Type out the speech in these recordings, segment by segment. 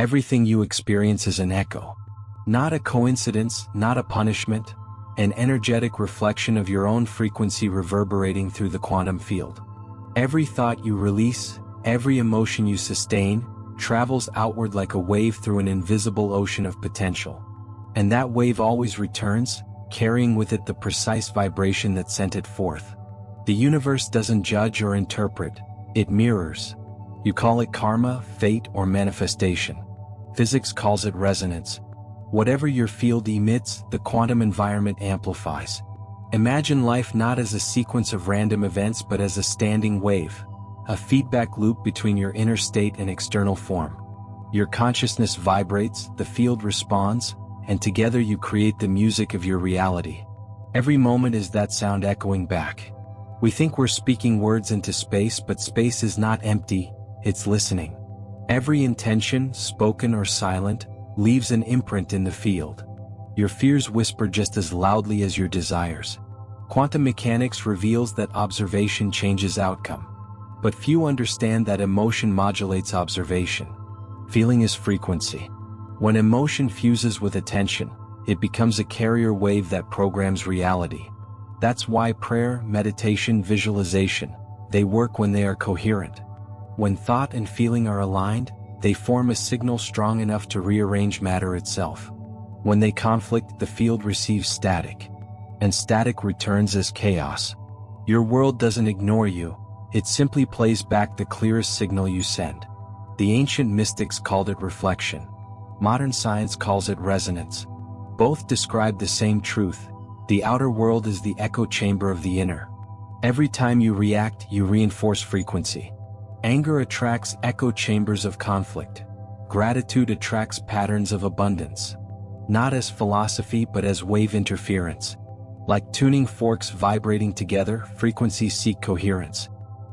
Everything you experience is an echo. Not a coincidence, not a punishment, an energetic reflection of your own frequency reverberating through the quantum field. Every thought you release, every emotion you sustain, travels outward like a wave through an invisible ocean of potential. And that wave always returns, carrying with it the precise vibration that sent it forth. The universe doesn't judge or interpret, it mirrors. You call it karma, fate, or manifestation. Physics calls it resonance. Whatever your field emits, the quantum environment amplifies. Imagine life not as a sequence of random events but as a standing wave, a feedback loop between your inner state and external form. Your consciousness vibrates, the field responds, and together you create the music of your reality. Every moment is that sound echoing back. We think we're speaking words into space, but space is not empty, it's listening. Every intention, spoken or silent, leaves an imprint in the field. Your fears whisper just as loudly as your desires. Quantum mechanics reveals that observation changes outcome. But few understand that emotion modulates observation. Feeling is frequency. When emotion fuses with attention, it becomes a carrier wave that programs reality. That's why prayer, meditation, visualization, they work when they are coherent. When thought and feeling are aligned, they form a signal strong enough to rearrange matter itself. When they conflict, the field receives static. And static returns as chaos. Your world doesn't ignore you, it simply plays back the clearest signal you send. The ancient mystics called it reflection. Modern science calls it resonance. Both describe the same truth. The outer world is the echo chamber of the inner. Every time you react, you reinforce frequency. Anger attracts echo chambers of conflict. Gratitude attracts patterns of abundance. Not as philosophy but as wave interference. Like tuning forks vibrating together, frequencies seek coherence.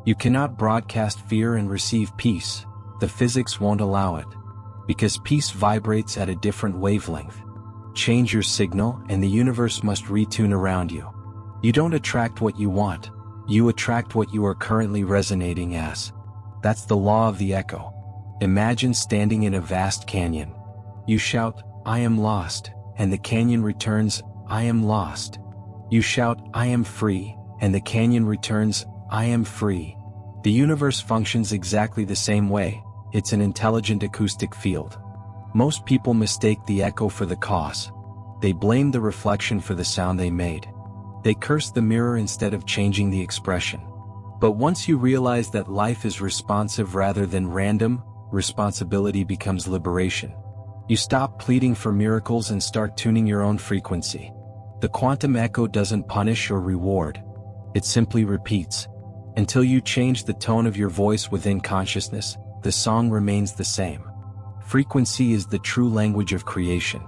You cannot broadcast fear and receive peace. The physics won't allow it. Because peace vibrates at a different wavelength. Change your signal and the universe must retune around you. You don't attract what you want. You attract what you are currently resonating as. That's the law of the echo. Imagine standing in a vast canyon. You shout, "I am lost," and the canyon returns, "I am lost." You shout, "I am free," and the canyon returns, "I am free." The universe functions exactly the same way. It's an intelligent acoustic field. Most people mistake the echo for the cause. They blame the reflection for the sound they made. They curse the mirror instead of changing the expression. But once you realize that life is responsive rather than random, responsibility becomes liberation. You stop pleading for miracles and start tuning your own frequency. The quantum echo doesn't punish or reward. It simply repeats. Until you change the tone of your voice within consciousness, the song remains the same. Frequency is the true language of creation.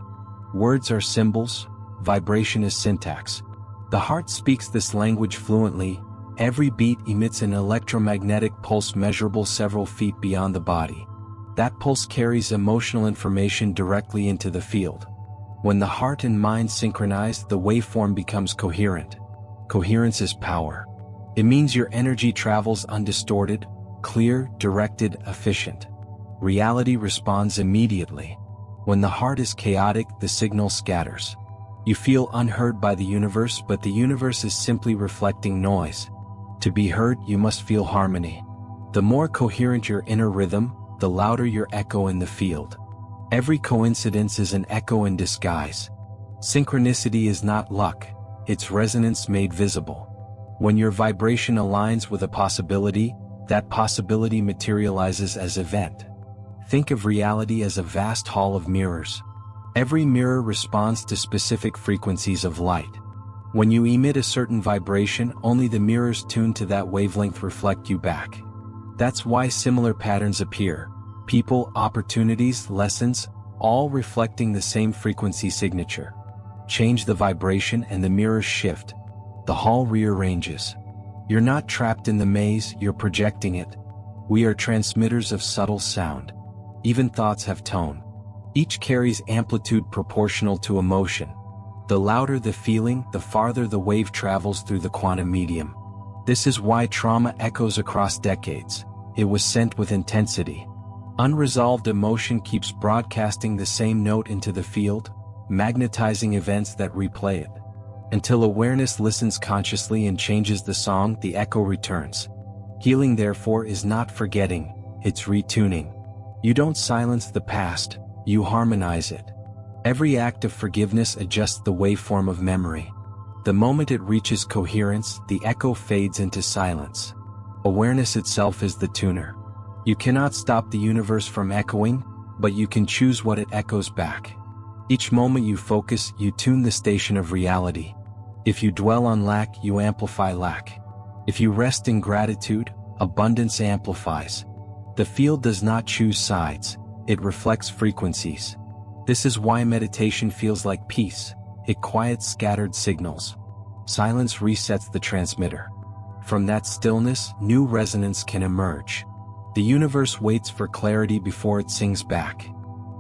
Words are symbols, vibration is syntax. The heart speaks this language fluently. Every beat emits an electromagnetic pulse measurable several feet beyond the body. That pulse carries emotional information directly into the field. When the heart and mind synchronize, the waveform becomes coherent. Coherence is power. It means your energy travels undistorted, clear, directed, efficient. Reality responds immediately. When the heart is chaotic, the signal scatters. You feel unheard by the universe, but the universe is simply reflecting noise. To be heard, you must feel harmony. The more coherent your inner rhythm, the louder your echo in the field. Every coincidence is an echo in disguise. Synchronicity is not luck, it's resonance made visible. When your vibration aligns with a possibility, that possibility materializes as event. Think of reality as a vast hall of mirrors. Every mirror responds to specific frequencies of light. When you emit a certain vibration, only the mirrors tuned to that wavelength reflect you back. That's why similar patterns appear. People, opportunities, lessons, all reflecting the same frequency signature. Change the vibration and the mirrors shift. The hall rearranges. You're not trapped in the maze, you're projecting it. We are transmitters of subtle sound. Even thoughts have tone. Each carries amplitude proportional to emotion. The louder the feeling, the farther the wave travels through the quantum medium. This is why trauma echoes across decades. It was sent with intensity. Unresolved emotion keeps broadcasting the same note into the field, magnetizing events that replay it. Until awareness listens consciously and changes the song, the echo returns. Healing, therefore, is not forgetting, it's retuning. You don't silence the past, you harmonize it. Every act of forgiveness adjusts the waveform of memory. The moment it reaches coherence, the echo fades into silence. Awareness itself is the tuner. You cannot stop the universe from echoing, but you can choose what it echoes back. Each moment you focus, you tune the station of reality. If you dwell on lack, you amplify lack. If you rest in gratitude, abundance amplifies. The field does not choose sides, it reflects frequencies. This is why meditation feels like peace. It quiets scattered signals. Silence resets the transmitter. From that stillness, new resonance can emerge. The universe waits for clarity before it sings back.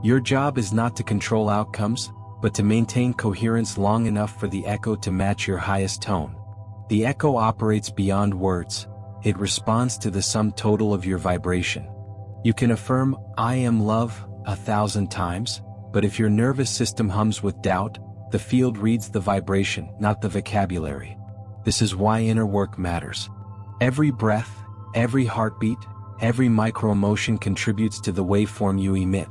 Your job is not to control outcomes, but to maintain coherence long enough for the echo to match your highest tone. The echo operates beyond words. It responds to the sum total of your vibration. You can affirm, "I am love," 1,000 times, but if your nervous system hums with doubt, the field reads the vibration, not the vocabulary. This is why inner work matters. Every breath, every heartbeat, every micro-emotion contributes to the waveform you emit.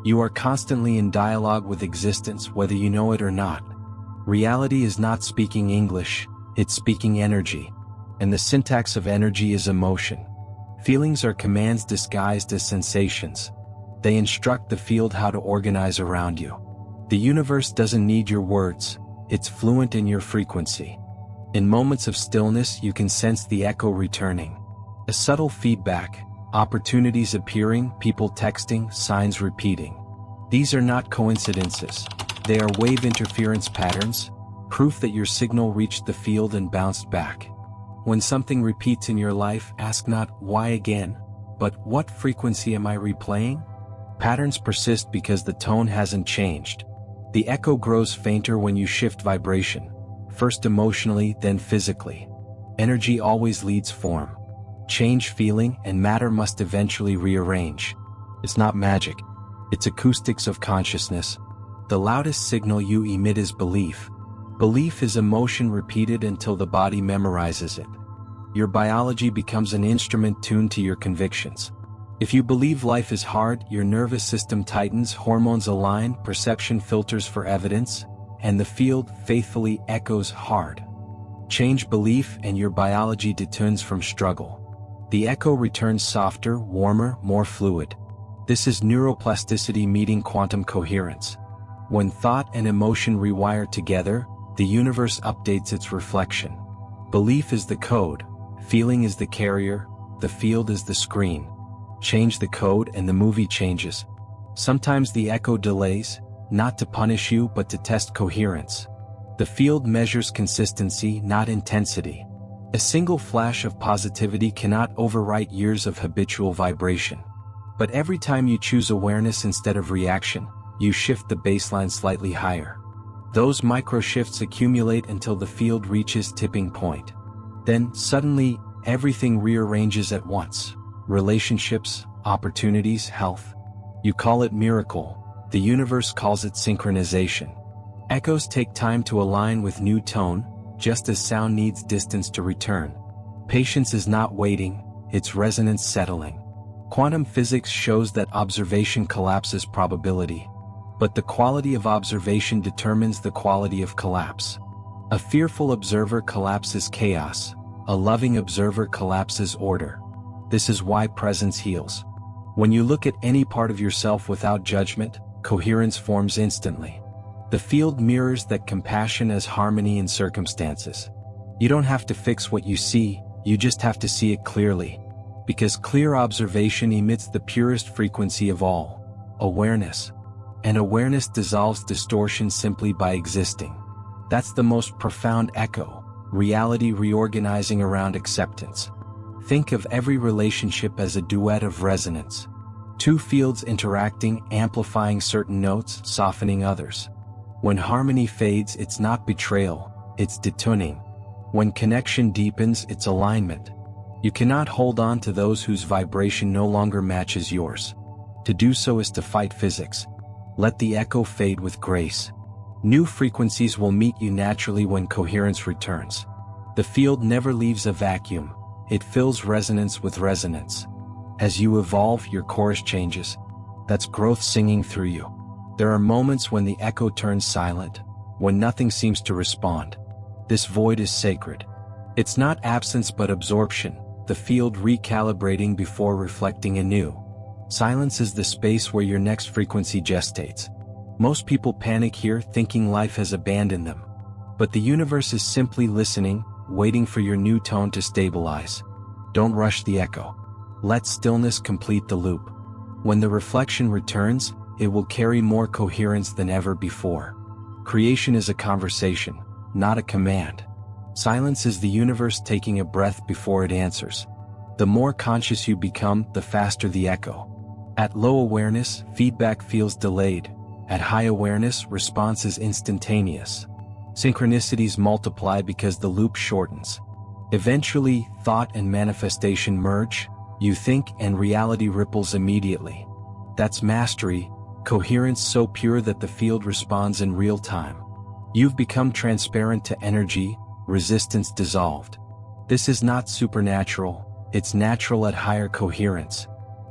You are constantly in dialogue with existence, whether you know it or not. Reality is not speaking English, it's speaking energy. And the syntax of energy is emotion. Feelings are commands disguised as sensations. They instruct the field how to organize around you. The universe doesn't need your words, it's fluent in your frequency. In moments of stillness, you can sense the echo returning. A subtle feedback, opportunities appearing, people texting, signs repeating. These are not coincidences. They are wave interference patterns, proof that your signal reached the field and bounced back. When something repeats in your life, ask not, "Why again?" but "What frequency am I replaying?" Patterns persist because the tone hasn't changed. The echo grows fainter when you shift vibration, first emotionally, then physically. Energy always leads form. Change feeling, and matter must eventually rearrange. It's not magic. It's acoustics of consciousness. The loudest signal you emit is belief. Belief is emotion repeated until the body memorizes it. Your biology becomes an instrument tuned to your convictions. If you believe life is hard, your nervous system tightens, hormones align, perception filters for evidence, and the field faithfully echoes hard. Change belief and your biology detunes from struggle. The echo returns softer, warmer, more fluid. This is neuroplasticity meeting quantum coherence. When thought and emotion rewire together, the universe updates its reflection. Belief is the code, feeling is the carrier, the field is the screen. Change the code and the movie changes. Sometimes the echo delays, not to punish you but to test coherence. The field measures consistency, not intensity. A single flash of positivity cannot overwrite years of habitual vibration. But every time you choose awareness instead of reaction, you shift the baseline slightly higher. Those micro shifts accumulate until the field reaches tipping point. Then, suddenly, everything rearranges at once. Relationships, opportunities, health. You call it miracle, the universe calls it synchronization. Echoes take time to align with new tone, just as sound needs distance to return. Patience is not waiting, it's resonance settling. Quantum physics shows that observation collapses probability. But the quality of observation determines the quality of collapse. A fearful observer collapses chaos, a loving observer collapses order. This is why presence heals. When you look at any part of yourself without judgment, coherence forms instantly. The field mirrors that compassion as harmony in circumstances. You don't have to fix what you see, you just have to see it clearly. Because clear observation emits the purest frequency of all, awareness. And awareness dissolves distortion simply by existing. That's the most profound echo, reality reorganizing around acceptance. Think of every relationship as a duet of resonance. Two fields interacting, amplifying certain notes, softening others. When harmony fades, it's not betrayal, it's detuning. When connection deepens, it's alignment. You cannot hold on to those whose vibration no longer matches yours. To do so is to fight physics. Let the echo fade with grace. New frequencies will meet you naturally when coherence returns. The field never leaves a vacuum. It fills resonance with resonance. As you evolve, your chorus changes. That's growth singing through you. There are moments when the echo turns silent, when nothing seems to respond. This void is sacred. It's not absence but absorption, the field recalibrating before reflecting anew. Silence is the space where your next frequency gestates. Most people panic here, thinking life has abandoned them. But the universe is simply listening, waiting for your new tone to stabilize. Don't rush the echo. Let stillness complete the loop. When the reflection returns, it will carry more coherence than ever before. Creation is a conversation, not a command. Silence is the universe taking a breath before it answers. The more conscious you become, the faster the echo. At low awareness, feedback feels delayed. At high awareness, response is instantaneous. Synchronicities multiply because the loop shortens. Eventually, thought and manifestation merge. You think and reality ripples immediately. That's mastery, coherence so pure that the field responds in real time. You've become transparent to energy, resistance dissolved. This is not supernatural, it's natural at higher coherence.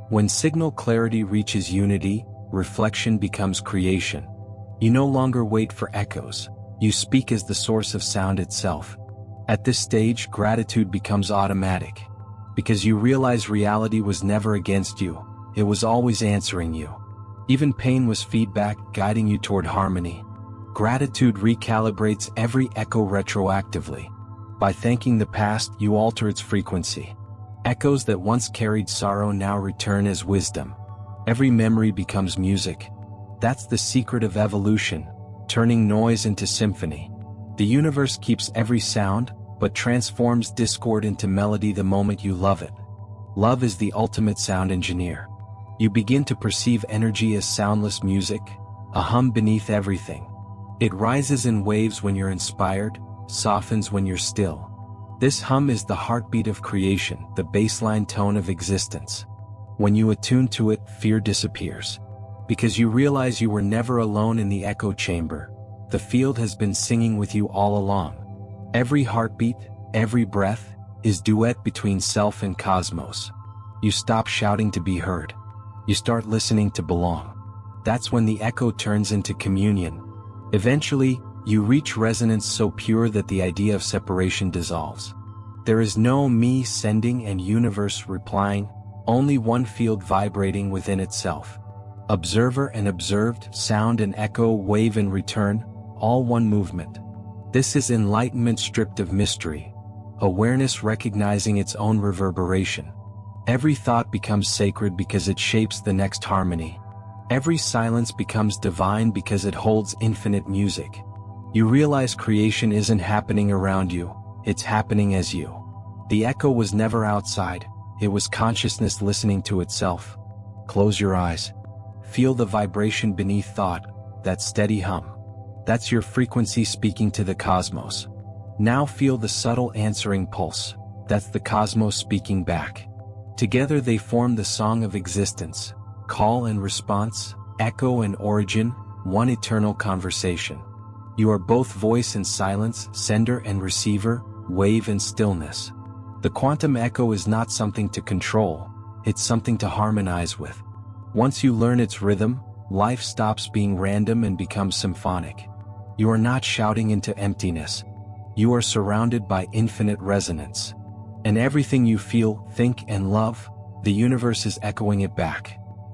When signal clarity reaches unity, reflection becomes creation. You no longer wait for echoes, you speak as the source of sound itself. At this stage, gratitude becomes automatic. Because you realize reality was never against you, it was always answering you. Even pain was feedback, guiding you toward harmony. Gratitude recalibrates every echo retroactively. By thanking the past, you alter its frequency. Echoes that once carried sorrow now return as wisdom. Every memory becomes music. That's the secret of evolution, turning noise into symphony. The universe keeps every sound, but transforms discord into melody the moment you love it. Love is the ultimate sound engineer. You begin to perceive energy as soundless music, a hum beneath everything. It rises in waves when you're inspired, softens when you're still. This hum is the heartbeat of creation, the baseline tone of existence. When you attune to it, fear disappears. Because you realize you were never alone in the echo chamber. The field has been singing with you all along. Every heartbeat, every breath, is duet between self and cosmos. You stop shouting to be heard. You start listening to belong. That's when the echo turns into communion. Eventually, you reach resonance so pure that the idea of separation dissolves. There is no me sending and universe replying, only one field vibrating within itself. Observer and observed, sound and echo, wave and return, all one movement. This is enlightenment stripped of mystery. Awareness recognizing its own reverberation. Every thought becomes sacred because it shapes the next harmony. Every silence becomes divine because it holds infinite music. You realize creation isn't happening around you, it's happening as you. The echo was never outside, it was consciousness listening to itself. Close your eyes. Feel the vibration beneath thought, that steady hum. That's your frequency speaking to the cosmos. Now feel the subtle answering pulse. That's the cosmos speaking back. Together they form the song of existence. Call and response, echo and origin, one eternal conversation. You are both voice and silence, sender and receiver, wave and stillness. The quantum echo is not something to control, it's something to harmonize with. Once you learn its rhythm, life stops being random and becomes symphonic. You are not shouting into emptiness. You are surrounded by infinite resonance. And everything you feel, think, and love, the universe is echoing it back.